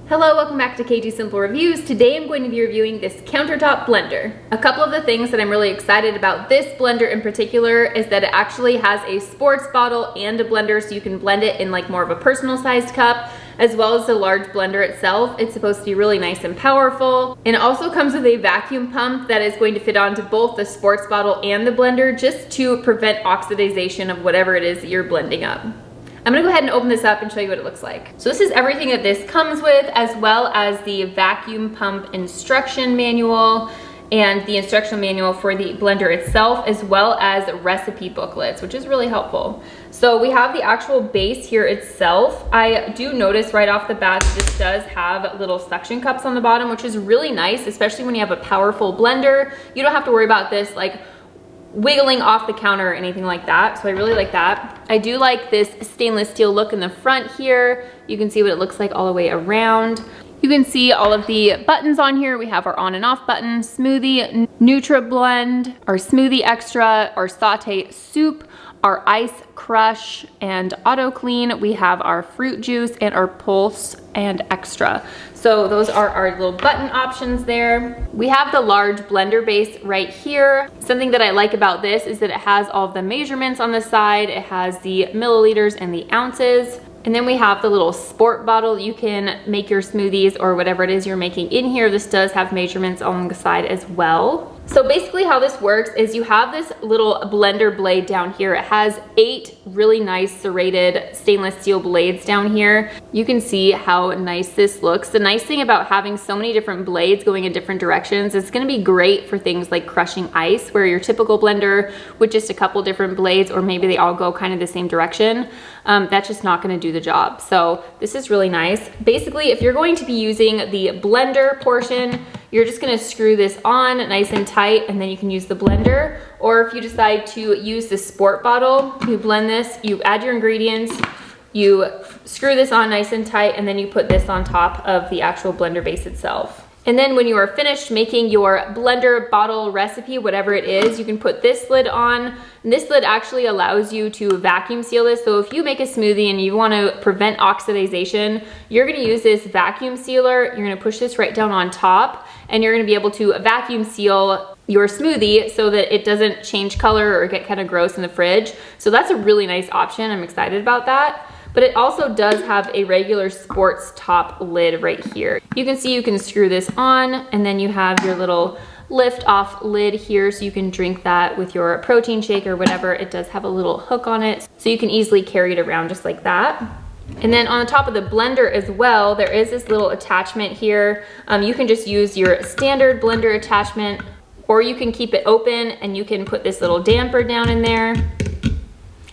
Hello, welcome back to KG Simple Reviews. Today I'm going to be reviewing this countertop blender. A couple of the things that I'm really excited about this blender in particular is that it actually has a sports bottle and a blender, so you can blend it in like more of a personal sized cup, as well as the large blender itself. It's supposed to be really nice and powerful. And it also comes with a vacuum pump that is going to fit onto both the sports bottle and the blender, just to prevent oxidation of whatever it is that you're blending up. I'm gonna go ahead and open this up and show you what it looks like. So this is everything that this comes with, as well as the vacuum pump instruction manual and the instruction manual for the blender itself, as well as recipe booklets, which is really helpful. So we have the actual base here itself. I do notice right off the bat that this does have little suction cups on the bottom, which is really nice, especially when you have a powerful blender. You don't have to worry about this like wiggling off the counter or anything like that, so I really like that. I do like this stainless steel look in the front here. You can see what it looks like all the way around. You can see all of the buttons on here. We have our on and off button, Smoothie, Nurtritious Blend, our Smoothie Extra, our Saute Soup, our Ice Crush and Auto Clean. We have our fruit juice and our Pulse and Extra. So those are our little button options there. We have the large blender base right here. Something that I like about this is that it has all of the measurements on the side. It has the milliliters and the ounces. And then we have the little sport bottle. You can make your smoothies or whatever it is you're making in here. This does have measurements on the side as well. So basically how this works is you have this little blender blade down here. It has 8 really nice serrated stainless steel blades down here. You can see how nice this looks. The nice thing about having so many different blades going in different directions, it's gonna be great for things like crushing ice, where your typical blender with just a couple different blades, or maybe they all go kind of the same direction, that's just not gonna do the job. So this is really nice. Basically, if you're going to be using the blender portion, you're just gonna screw this on nice and tight, and then you can use the blender. Or if you decide to use the sport bottle, you blend this, you add your ingredients, you screw this on nice and tight, and then you put this on top of the actual blender base itself. And then when you are finished making your blender bottle recipe, whatever it is, you can put this lid on. And this lid actually allows you to vacuum seal this. So if you make a smoothie and you want to prevent oxidation, you're going to use this vacuum sealer. You're going to push this right down on top, and you're going to be able to vacuum seal your smoothie so that it doesn't change color or get kind of gross in the fridge. So that's a really nice option. I'm excited about that. But it also does have a regular sports top lid right here. You can see you can screw this on, and then you have your little lift off lid here, so you can drink that with your protein shake or whatever. It does have a little hook on it, so you can easily carry it around just like that. And then on the top of the blender as well, there is this little attachment here. You can just use your standard blender attachment, or you can keep it open and you can put this little damper down in there.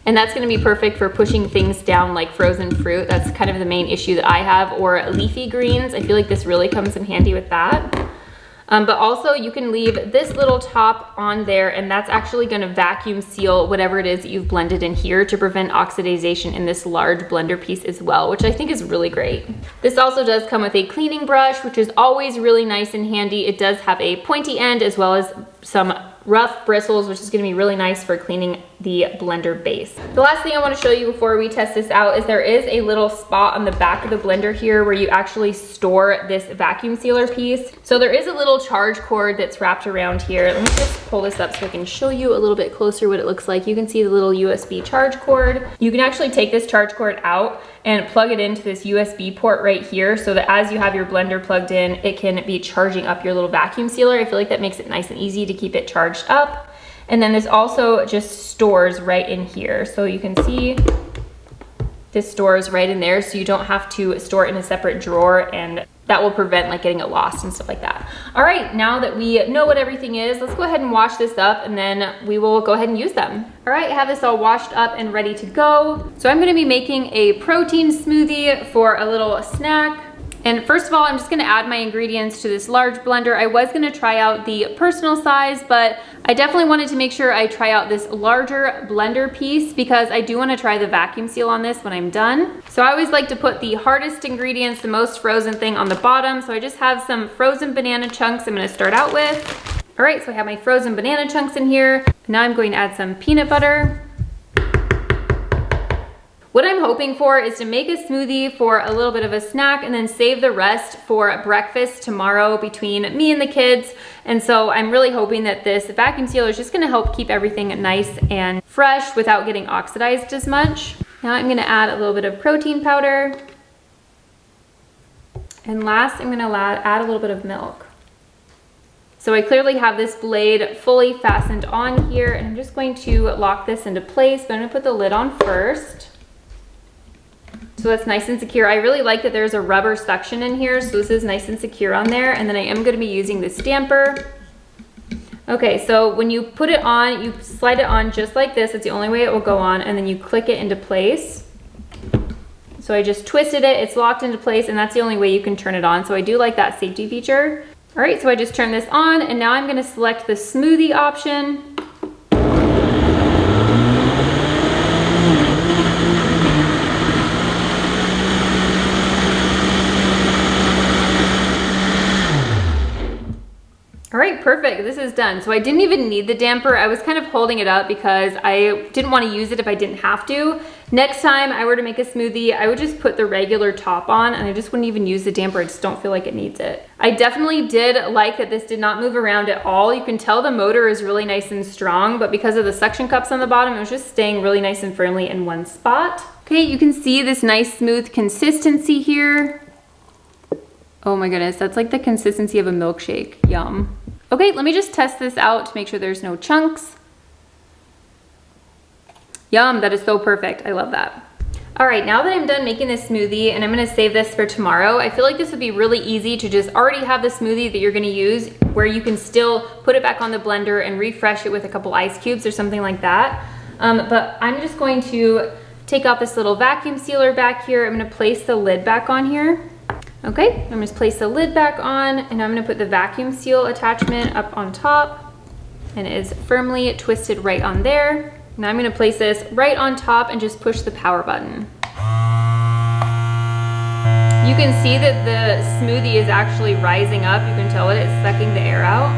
And that's gonna be perfect for pushing things down like frozen fruit. That's kind of the main issue that I have, or leafy greens. I feel like this really comes in handy with that. But also you can leave this little top on there, and that's actually gonna vacuum seal whatever it is that you've blended in here to prevent oxidation in this large blender piece as well, which I think is really great. This also does come with a cleaning brush, which is always really nice and handy. It does have a pointy end as well as some rough bristles, which is gonna be really nice for cleaning the blender base. The last thing I wanna show you before we test this out is there is a little spot on the back of the blender here where you actually store this vacuum sealer piece. So there is a little charge cord that's wrapped around here. Let me just pull this up so I can show you a little bit closer what it looks like. You can see the little USB charge cord. You can actually take this charge cord out and plug it into this USB port right here, so that as you have your blender plugged in, it can be charging up your little vacuum sealer. I feel like that makes it nice and easy to keep it charged up. And then this also just stores right in here. So you can see this stores right in there, so you don't have to store it in a separate drawer, and that will prevent like getting it lost and stuff like that. All right, now that we know what everything is, let's go ahead and wash this up, and then we will go ahead and use them. All right, I have this all washed up and ready to go. So I'm gonna be making a protein smoothie for a little snack. And first of all, I'm just gonna add my ingredients to this large blender. I was gonna try out the personal size, but I definitely wanted to make sure I try out this larger blender piece, because I do wanna try the vacuum seal on this when I'm done. So I always like to put the hardest ingredients, the most frozen thing on the bottom. So I just have some frozen banana chunks I'm gonna start out with. All right, so I have my frozen banana chunks in here. Now I'm going to add some peanut butter. What I'm hoping for is to make a smoothie for a little bit of a snack and then save the rest for breakfast tomorrow between me and the kids. And so I'm really hoping that this vacuum sealer is just gonna help keep everything nice and fresh without getting oxidized as much. Now I'm gonna add a little bit of protein powder. And last, I'm gonna add a little bit of milk. So I clearly have this blade fully fastened on here, and I'm just going to lock this into place, but I'm gonna put the lid on first. So that's nice and secure. I really like that there's a rubber suction in here, so this is nice and secure on there. And then I am gonna be using this damper. Okay, so when you put it on, you slide it on just like this. It's the only way it will go on, and then you click it into place. So I just twisted it, it's locked into place, and that's the only way you can turn it on. So I do like that safety feature. All right, so I just turned this on, and now I'm gonna select the smoothie option. All right, perfect, this is done. So I didn't even need the damper. I was kind of holding it up because I didn't want to use it if I didn't have to. Next time I were to make a smoothie, I would just put the regular top on and I just wouldn't even use the damper. I just don't feel like it needs it. I definitely did like that this did not move around at all. You can tell the motor is really nice and strong, but because of the suction cups on the bottom, it was just staying really nice and firmly in one spot. Okay, you can see this nice smooth consistency here. Oh my goodness, that's like the consistency of a milkshake, yum. Okay, let me just test this out to make sure there's no chunks. Yum, that is so perfect. I love that. All right, now that I'm done making this smoothie and I'm gonna save this for tomorrow, I feel like this would be really easy to just already have the smoothie that you're gonna use where you can still put it back on the blender and refresh it with a couple ice cubes or something like that. But I'm just going to take out this little vacuum sealer back here. I'm gonna place the lid back on here. Okay, I'm gonna just place the lid back on and I'm gonna put the vacuum seal attachment up on top, and it is firmly twisted right on there. Now I'm gonna place this right on top and just push the power button. You can see that the smoothie is actually rising up. You can tell that it's sucking the air out.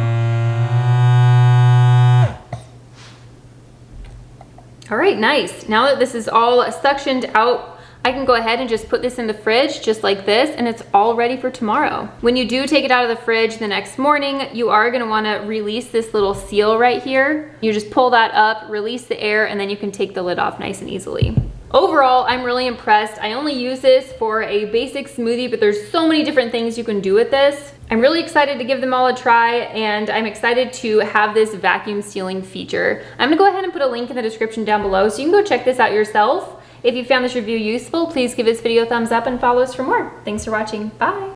All right, nice. Now that this is all suctioned out, I can go ahead and just put this in the fridge just like this, and it's all ready for tomorrow. When you do take it out of the fridge the next morning, you are gonna wanna release this little seal right here. You just pull that up, release the air, and then you can take the lid off nice and easily. Overall, I'm really impressed. I only use this for a basic smoothie, but there's so many different things you can do with this. I'm really excited to give them all a try, and I'm excited to have this vacuum sealing feature. I'm gonna go ahead and put a link in the description down below so you can go check this out yourself. If you found this review useful, please give this video a thumbs up and follow us for more. Thanks for watching. Bye.